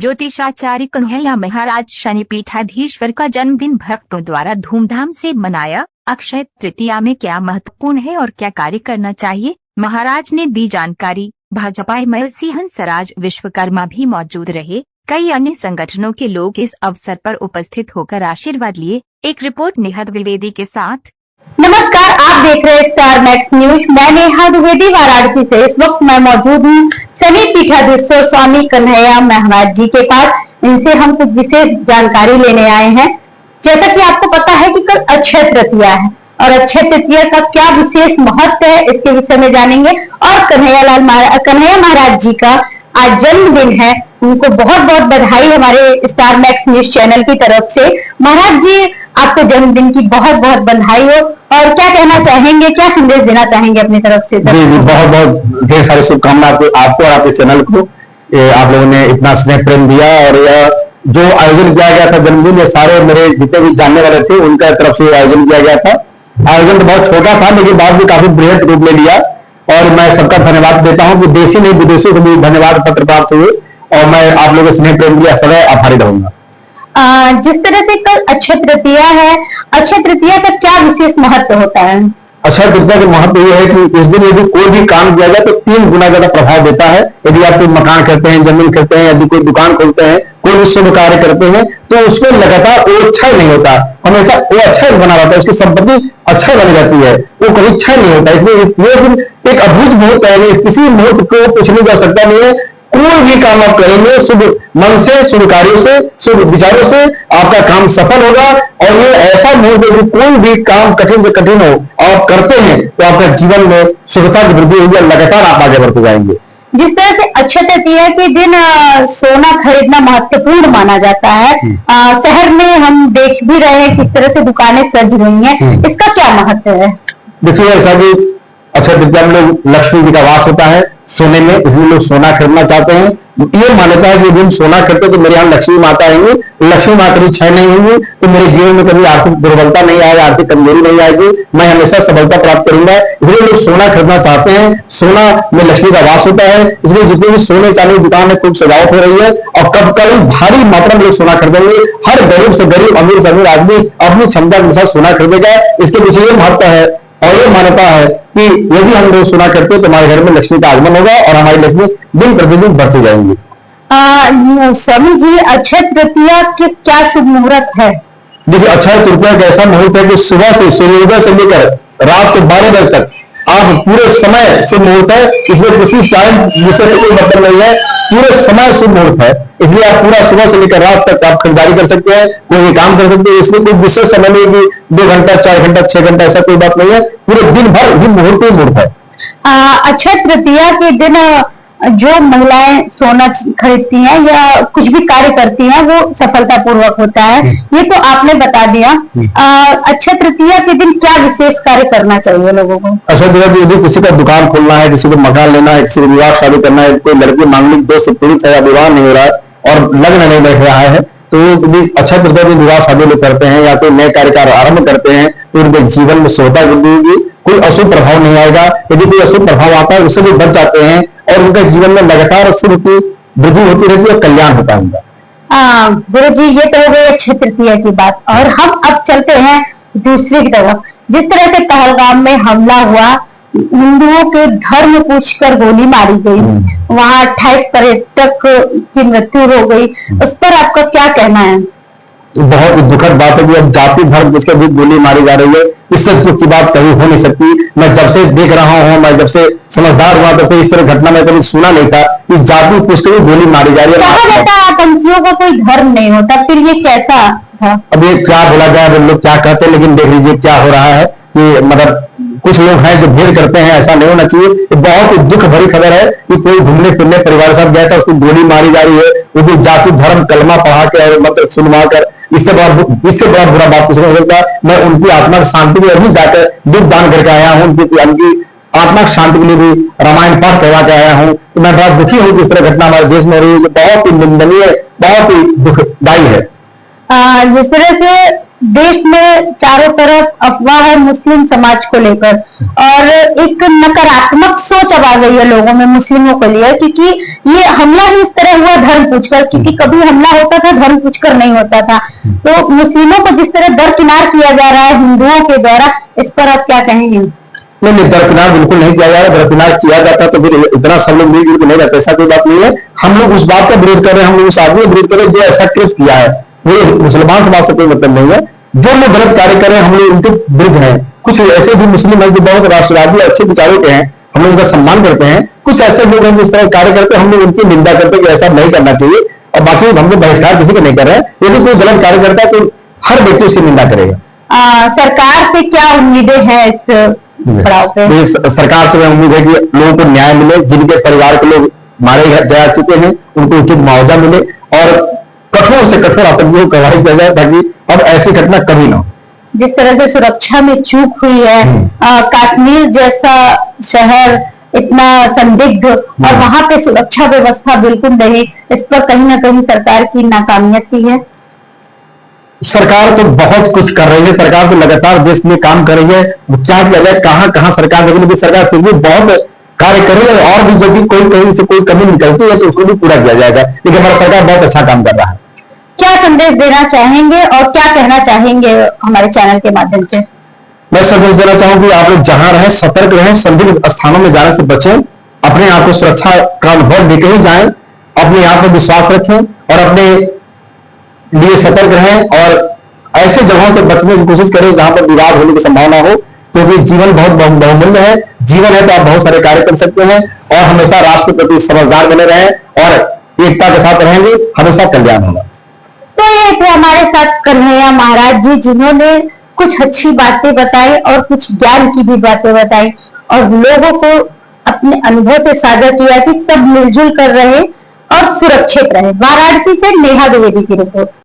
ज्योतिषाचार्य कन्हैया महाराज शनिपीठाधीश्वर का जन्मदिन भक्तों द्वारा धूमधाम से मनाया। अक्षय तृतीया में क्या महत्वपूर्ण है और क्या कार्य करना चाहिए, महाराज ने दी जानकारी। भाजपा एमएल हंसराज विश्वकर्मा भी मौजूद रहे। कई अन्य संगठनों के लोग इस अवसर पर उपस्थित होकर आशीर्वाद लिए। एक रिपोर्ट निहद द्विवेदी के साथ। नमस्कार, आप देख रहे हैं स्टार मैक्स न्यूज। मैं नेहा द्विवेदी वाराणसी से। इस वक्त मैं मौजूद हूँ शनिपीठाधीश्वर स्वामी कन्हैया महाराज जी के पास। इनसे हम कुछ विशेष जानकारी लेने आए हैं। जैसा कि आपको पता है कि कल अक्षय तृतीया है और अक्षय तृतीया का क्या विशेष महत्व है, इसके विषय में जानेंगे। और कन्हैया महाराज जी का आज जन्मदिन है, उनको बहुत बहुत बधाई हमारे स्टार मैक्स न्यूज चैनल की तरफ से। महाराज जी, आपको जन्मदिन की बहुत बहुत बधाई हो। और क्या कहना चाहेंगे, क्या संदेश देना चाहेंगे अपनी तरफ से? जी जी, बहुत बहुत ढेर सारी शुभकामनाएं आपको और आपके चैनल को। आप लोगों ने इतना स्नेह प्रेम दिया और यह जो आयोजन किया गया था जन्मदिन, ये सारे मेरे जितने भी जानने वाले थे उनका तरफ से आयोजन किया गया था। आयोजन तो बहुत छोटा था लेकिन बाद में काफी बृहद रूप ले लिया और मैं सबका धन्यवाद देता हूँ कि देशी नहीं विदेशों से भी धन्यवाद पत्र प्राप्त हुए और मैं आप लोगों के स्नेह प्रेम के लिए सदैव आभारी रहूंगा। जिस तरह से कल अक्षय तृतीया है, अक्षय तृतीया का क्या विशेष महत्व होता है? अक्षय तृतीया का महत्व यह है कि इस दिन यदि कोई भी काम किया जाए तो 3 गुना ज्यादा प्रभाव देता है। यदि आप कोई मकान करते हैं, जमीन करते हैं, यदि कोई दुकान खोलते हैं, कोई भी शुभ कार्य करते हैं तो उसमें लगातार वो क्षय नहीं होता, हमेशा वो अक्षय बना रहता है, उसकी संपत्ति अक्षय बनी जाती है, वो कभी क्षय नहीं होता। इसलिए ये दिन एक अद्भुत मुहूर्त है, किसी मुहूर्त को पिछली जा सकता नहीं है। कोई भी काम आप करेंगे शुभ मन से, शुभ कार्यों से, शुभ विचारों से आपका काम सफल होगा। और ये ऐसा मुहूर्त है कि कोई भी काम कठिन से कठिन हो आप करते हैं तो आपका जीवन में शुभता की वृद्धि होगी और लगातार आप आगे बढ़ते जाएंगे। जिस तरह से अक्षय तृतीया के दिन सोना खरीदना महत्वपूर्ण माना जाता है, शहर में हम देख भी रहे हैं किस तरह से दुकानें सज रही हैं, इसका क्या महत्व है? देखिए, ऐसा भी अक्षय तृतीया में लोग लक्ष्मी जी का वास होता है सोने में, इसलिए लोग सोना खरीदना चाहते हैं। ये मान्यता है कि दिन सोना खरीदते तो मेरे यहाँ लक्ष्मी माता आएंगी, लक्ष्मी माता कभी क्षय नहीं होंगी तो मेरे जीवन में कभी आर्थिक दुर्बलता नहीं आएगी, आर्थिक कमजोरी नहीं आएगी, मैं हमेशा सफलता प्राप्त करूंगा। इसलिए लोग सोना खरीदना चाहते हैं। सोना में लक्ष्मी का वास होता है, इसलिए जितनी भी सोने चांदी की दुकान में खूब सजावट हो रही है और कल भारी मात्रा में लोग सोना खरीदेंगे। हर गरीब से गरीब, अमीर से अमीर आदमी अपनी क्षमता के अनुसार सोना खरीदेगा। इसके पीछे ये महत्व है और ये मान्यता है कि यदि हम लोग सुना करते हैं तो हमारे घर में लक्ष्मी का आगमन होगा और हमारी लक्ष्मी दिन प्रतिदिन बढ़ती जाएंगी। स्वामी जी, अक्षय तृतीया के क्या शुभ मुहूर्त है? देखिए, अक्षय तृतीया का ऐसा मुहूर्त है कि सुबह से सूर्योदय से लेकर रात को 12 बजे तक आप पूरे समय शुभ मुहूर्त है। इसमें किसी टाइम विषय से कोई मतलब नहीं है, पूरे समय शुभ मुहूर्त है। इसलिए आप पूरा सुबह से लेकर रात तक आप खरीदारी कर सकते हैं, कोई भी काम कर सकते हैं। इसलिए कोई विशेष समय नहीं कि 2 घंटा, 4 घंटा, 6 घंटा, ऐसा कोई बात नहीं है। पूरे दिन भर ही मुहूर्त ही मुहूर्त है। अक्षय तृतीया के दिन जो महिलाएं सोना खरीदती हैं या कुछ भी कार्य करती हैं वो सफलता पूर्वक होता है, ये तो आपने बता दिया। अक्षय तृतीया के दिन क्या विशेष कार्य करना चाहिए लोगों को? अक्षय तृतीया यदि किसी का दुकान खोलना है, किसी को मकान लेना है, किसी को विवाह शादी करना है, कोई लड़की मांगलिक दोष से पीड़ित है या विवाह नहीं हो रहा है और लग्न नहीं बैठ रहा है तो अक्षय तृतीया में विवाह शादी लोग करते हैं या कोई नए कार्य का आरंभ करते हैं तो उनके जीवन में शुभता वृद्धि होगी, कोई अशुभ प्रभाव नहीं आएगा। यदि कोई अशुभ प्रभाव आता है उससे भी बच जाते हैं और उनके जीवन में लगातार शुभ की वृद्धि होती रहती है, कल्याण होता है उनका। गुरु जी, ये तो हो गई अक्षय तृतीया की बात और हम अब चलते हैं दूसरी तरफ। जिस तरह से पहलगाम में हमला हुआ, हिंदुओं के धर्म पूछकर गोली मारी गई, वहां 28 पर्यटक की मृत्यु हो गई, उस पर आपका क्या कहना है? बहुत दुखद बात है कि अब जाति धर्म पूछकर भी गोली मारी जा रही है। इससे दुख की बात कहीं हो नहीं सकती। मैं जब से देख रहा हूं, मैं जब से समझदार हुआ तब से इस तरह घटना मैं कभी सुना नहीं था कि जाति पूछकर भी गोली मारी जा रही है। कहा जाता है आतंकियों का कोई धर्म नहीं होता, फिर ये कैसा था? अब ये क्या बोला जाए, लोग क्या कहते हैं, लेकिन देख लीजिए क्या हो रहा है कि मतलब कुछ लोग हैं जो भीड़ करते हैं, ऐसा नहीं होना चाहिए। बहुत दुख भरी खबर है कि कोई घूमने फिरने परिवार के साथ गया था, उसको गोली मारी जा रही है, वो भी जाति धर्म कलमा पढ़ा के और मंत्र सुनवा कर। इससे बड़ा बुरा बात कुछ नहीं होता। मैं उनकी आत्मा की शांति के लिए अभी जाकर दुख दान करके आया हूँ, उनकी आत्मा की शांति के लिए भी रामायण पाठ करवा के आया हूँ। तो मैं बड़ा दुखी हूँ कि इस तरह घटना हमारे देश में हो रही है, बहुत ही निंदनीय, बहुत ही दुखदायी है। जिस तरह से देश में चारों तरफ अफवाह है मुस्लिम समाज को लेकर, और एक नकारात्मक सोच अब आ गई है लोगों में मुस्लिमों को लिए, क्योंकि ये हमला ही इस तरह हुआ धर्म पूछकर, क्योंकि कभी हमला होता था धर्म पूछकर नहीं होता था। तो मुस्लिमों को जिस तरह दरकिनार किया जा रहा है हिंदुओं के द्वारा, इस पर आप क्या कहेंगे? नहीं, दरकिनार बिल्कुल नहीं किया जा रहा। दरकिनार किया जाता तो फिर इतना सब लोग मिलजुल के नहीं रहते, ऐसा कोई बात नहीं है। हम लोग उस बात का विरोध कर रहे हैं, हम लोग उस आदमी का विरोध कर रहे हैं जो ऐसा कृत्य किया है। वो मुसलमान समाज से कोई मतलब नहीं है। जो लोग गलत कार्य कर रहे हैं हम लोग उनके विरुद्ध हैं। कुछ ऐसे भी मुस्लिम हैं जो बहुत राष्ट्रवादी अच्छे विचारों के हैं, हम लोग उनका सम्मान करते हैं। कुछ ऐसे लोग हैं जो इस तरह कार्य करते हैं, हम लोग उनकी निंदा करते हैं कि ऐसा नहीं करना चाहिए। और बाकी हम लोग बहिष्कार किसी का नहीं कर रहे हैं। यदि कोई गलत कार्य करता है तो हर व्यक्ति उसकी निंदा करेगा। सरकार से क्या उम्मीदें हैं इस पड़ाव पे? सरकार से उम्मीद है कि लोगों को न्याय मिले, जिनके परिवार के लोग मारे जा चुके हैं उनको उचित मुआवजा मिले, और कठोर से कठोर आतंकियों को कार्रवाई किया जाए ताकि अब ऐसी घटना कभी ना हो। जिस तरह से सुरक्षा में चूक हुई है, कश्मीर जैसा शहर इतना संदिग्ध और वहां पे सुरक्षा व्यवस्था बिल्कुल नहीं, इस पर कहीं ना कहीं सरकार की नाकामियत ही है। सरकार तो बहुत कुछ कर रही है, सरकार तो लगातार देश में काम कर रही है। क्या किया जाए, कहां कहां सरकार, लेकिन सरकार फिर भी बहुत कार्य कर रही है, और भी जब भी कोई कहीं से कोई कमी निकलती है तो उसको भी पूरा किया जाएगा। लेकिन हमारा सरकार बहुत अच्छा काम कर रहा है। क्या संदेश देना चाहेंगे और क्या कहना चाहेंगे हमारे चैनल के माध्यम से? मैं संदेश देना चाहूंगी, आप लोग जहां रहें सतर्क रहें, संदिग्ध स्थानों में जाने से बचें, अपने आप को सुरक्षा का अनुभव देते ही जाएं, अपने आप में विश्वास रखें और अपने लिए सतर्क रहें, और ऐसे जगहों से बचने की कोशिश करें जहां पर विवाद होने की संभावना हो, क्योंकि जीवन बहुत बहुमूल्य है। जीवन है तो आप बहुत सारे कार्य कर सकते हैं, और हमेशा राष्ट्र के प्रति समझदार बने रहें और एकता के साथ रहेंगे, हमेशा कल्याण होगा। तो ये थे हमारे साथ कन्हैया महाराज जी, जिन्होंने कुछ अच्छी बातें बताई और कुछ ज्ञान की भी बातें बताई, और लोगों को अपने अनुभव से साझा किया कि सब मिलजुल कर रहे और सुरक्षित रहे। वाराणसी से नेहा द्विवेदी की रिपोर्ट।